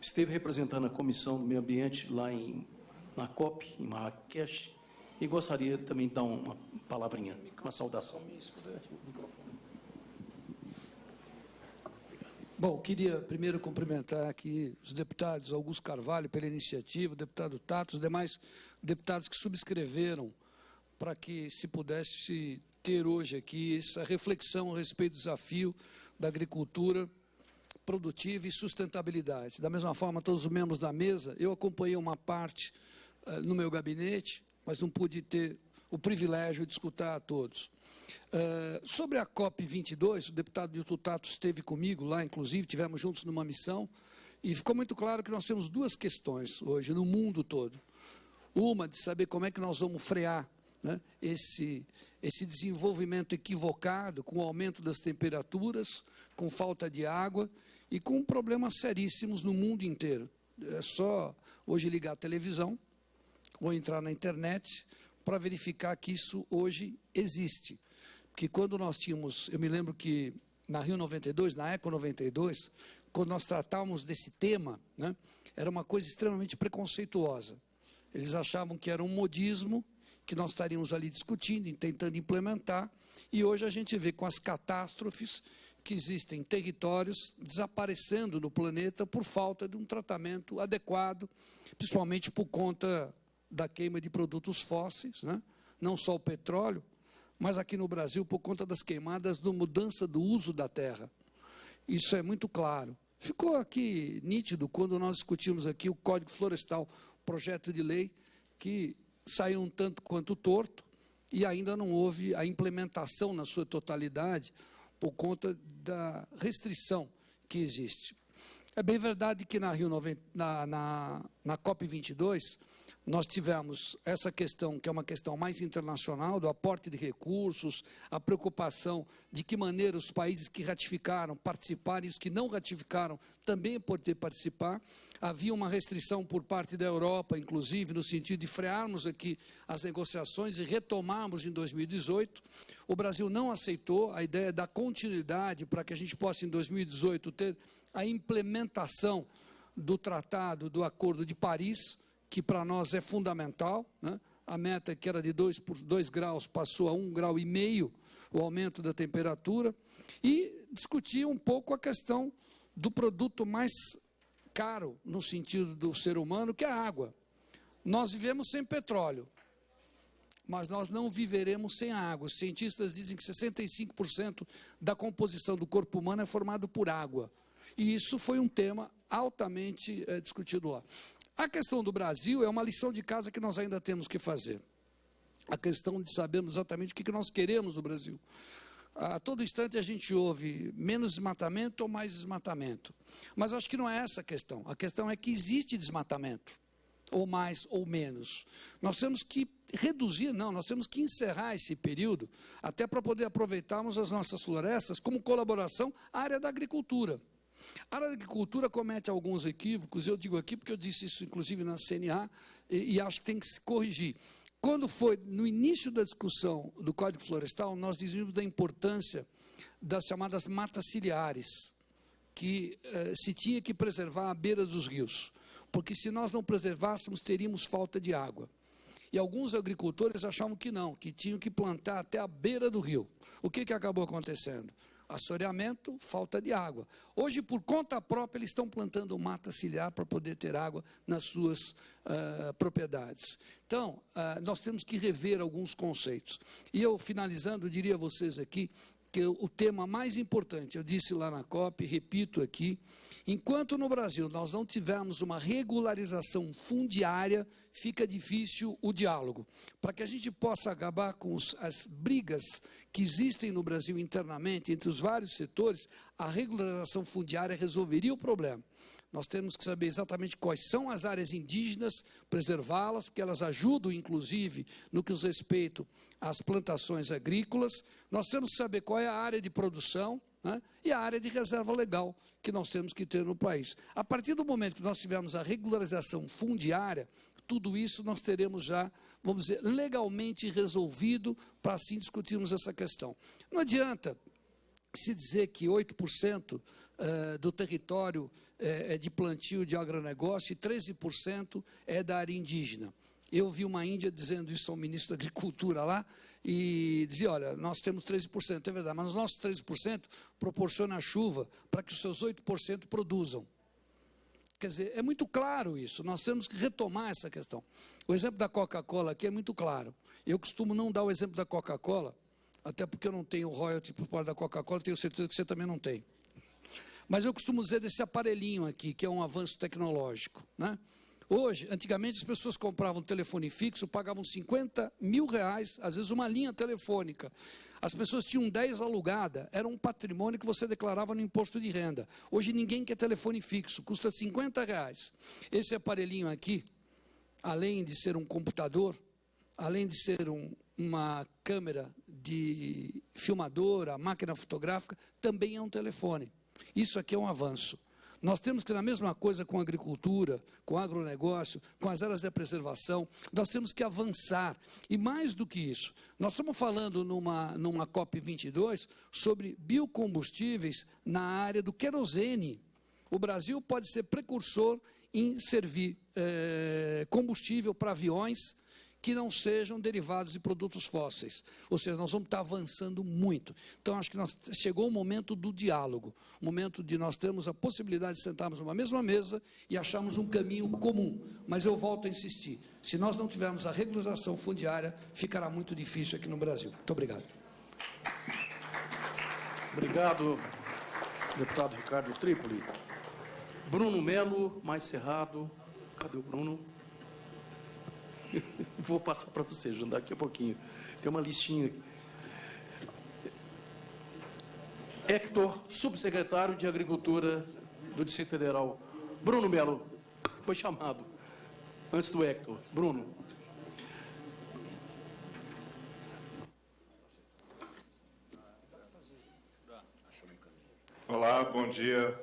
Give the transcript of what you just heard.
esteve representando a Comissão do Meio Ambiente lá na COP, em Marrakech, e gostaria também de dar uma palavrinha, uma saudação. Bom, queria primeiro cumprimentar aqui os deputados Augusto Carvalho pela iniciativa, o deputado Tato, os demais deputados que subscreveram para que se pudesse ter hoje aqui essa reflexão a respeito do desafio da agricultura produtiva e sustentabilidade. Da mesma forma, todos os membros da mesa, eu acompanhei uma parte no meu gabinete, mas não pude ter o privilégio de escutar a todos. Sobre a COP22, o deputado Nilton Tato esteve comigo lá, inclusive, tivemos juntos numa missão, e ficou muito claro que nós temos duas questões hoje, no mundo todo. Uma, de saber como é que nós vamos frear, né, esse desenvolvimento equivocado, com o aumento das temperaturas, com falta de água e com problemas seríssimos no mundo inteiro. É só hoje ligar a televisão ou entrar na internet para verificar que isso hoje existe. Porque quando nós tínhamos, eu me lembro que na Rio 92, na Eco 92, quando nós tratávamos desse tema, né, era uma coisa extremamente preconceituosa. Eles achavam que era um modismo, que nós estaríamos ali discutindo, tentando implementar, e hoje a gente vê com as catástrofes que existem territórios desaparecendo no planeta por falta de um tratamento adequado, principalmente por conta da queima de produtos fósseis, né? Não só o petróleo, mas aqui no Brasil por conta das queimadas, da mudança do uso da terra. Isso é muito claro. Ficou aqui nítido quando nós discutimos aqui o Código Florestal, projeto de lei que saiu um tanto quanto torto e ainda não houve a implementação na sua totalidade por conta da restrição que existe. É bem verdade que na COP22 nós tivemos essa questão, que é uma questão mais internacional, do aporte de recursos, a preocupação de que maneira os países que ratificaram participarem, e os que não ratificaram também poder participar. Havia uma restrição por parte da Europa, inclusive, no sentido de frearmos aqui as negociações e retomarmos em 2018. O Brasil não aceitou a ideia da continuidade para que a gente possa, em 2018, ter a implementação do Tratado, do Acordo de Paris, que para nós é fundamental, né? A meta que era de 2 graus passou a 1,5 grau, o aumento da temperatura, e discutir um pouco a questão do produto mais caro, no sentido do ser humano, que é a água. Nós vivemos sem petróleo, mas nós não viveremos sem água. Os cientistas dizem que 65% da composição do corpo humano é formado por água, e isso foi um tema altamente discutido lá. A questão do Brasil é uma lição de casa que nós ainda temos que fazer. A questão de sabermos exatamente o que nós queremos no Brasil. A todo instante a gente ouve menos desmatamento ou mais desmatamento. Mas acho que não é essa a questão. A questão é que existe desmatamento, ou mais ou menos. Nós temos que reduzir, não, nós temos que encerrar esse período, até para poder aproveitarmos as nossas florestas como colaboração à área da agricultura. A área da agricultura comete alguns equívocos, eu digo aqui porque eu disse isso inclusive na CNA, e acho que tem que se corrigir. Quando foi no início da discussão do Código Florestal, nós dizíamos da importância das chamadas matas ciliares, que se tinha que preservar à beira dos rios, porque se nós não preservássemos, teríamos falta de água. E alguns agricultores achavam que não, que tinham que plantar até a beira do rio. O que acabou acontecendo? Assoreamento, falta de água. Hoje, por conta própria, eles estão plantando mata ciliar para poder ter água nas suas propriedades. Então, nós temos que rever alguns conceitos. E eu, finalizando, diria a vocês aqui que o tema mais importante, eu disse lá na COP, repito aqui, enquanto no Brasil nós não tivermos uma regularização fundiária, fica difícil o diálogo. Para que a gente possa acabar com as brigas que existem no Brasil internamente, entre os vários setores, a regularização fundiária resolveria o problema. Nós temos que saber exatamente quais são as áreas indígenas, preservá-las, porque elas ajudam, inclusive, no que diz respeito às plantações agrícolas. Nós temos que saber qual é a área de produção, né, e a área de reserva legal que nós temos que ter no país. A partir do momento que nós tivermos a regularização fundiária, tudo isso nós teremos já, vamos dizer, legalmente resolvido para assim discutirmos essa questão. Não adianta se dizer que 8% do território de plantio de agronegócio e 13% é da área indígena. Eu vi uma índia dizendo isso ao ministro da Agricultura lá, e dizia, olha, nós temos 13%, é verdade, mas os nossos 13% proporcionam a chuva para que os seus 8% produzam. Quer dizer, é muito claro isso, nós temos que retomar essa questão. O exemplo da Coca-Cola aqui é muito claro. Eu costumo não dar o exemplo da Coca-Cola, até porque eu não tenho royalty por parte da Coca-Cola, tenho certeza que você também não tem. Mas eu costumo dizer desse aparelhinho aqui, que é um avanço tecnológico, né? Hoje, antigamente, as pessoas compravam telefone fixo, pagavam 50 mil reais, às vezes uma linha telefônica. As pessoas tinham 10 alugada, era um patrimônio que você declarava no imposto de renda. Hoje ninguém quer telefone fixo, custa 50 reais. Esse aparelhinho aqui, além de ser um computador, além de ser uma câmera de filmadora, máquina fotográfica, também é um telefone. Isso aqui é um avanço. Nós temos que, na mesma coisa com a agricultura, com o agronegócio, com as áreas de preservação, nós temos que avançar. E mais do que isso, nós estamos falando numa COP22 sobre biocombustíveis na área do querosene. O Brasil pode ser precursor em servir combustível para aviões que não sejam derivados de produtos fósseis. Ou seja, nós vamos estar avançando muito. Então, acho que chegou o momento do diálogo, o momento de nós termos a possibilidade de sentarmos numa mesma mesa e acharmos um caminho comum. Mas eu volto a insistir, se nós não tivermos a regularização fundiária, ficará muito difícil aqui no Brasil. Muito obrigado. Obrigado, deputado Ricardo Trípoli. Bruno Melo, mais Cerrado. Cadê o Bruno? Vou passar para você, João, daqui a pouquinho. Tem uma listinha. Hector, subsecretário de Agricultura do Distrito Federal. Bruno Melo, foi chamado. Antes do Hector. Bruno. Olá, bom dia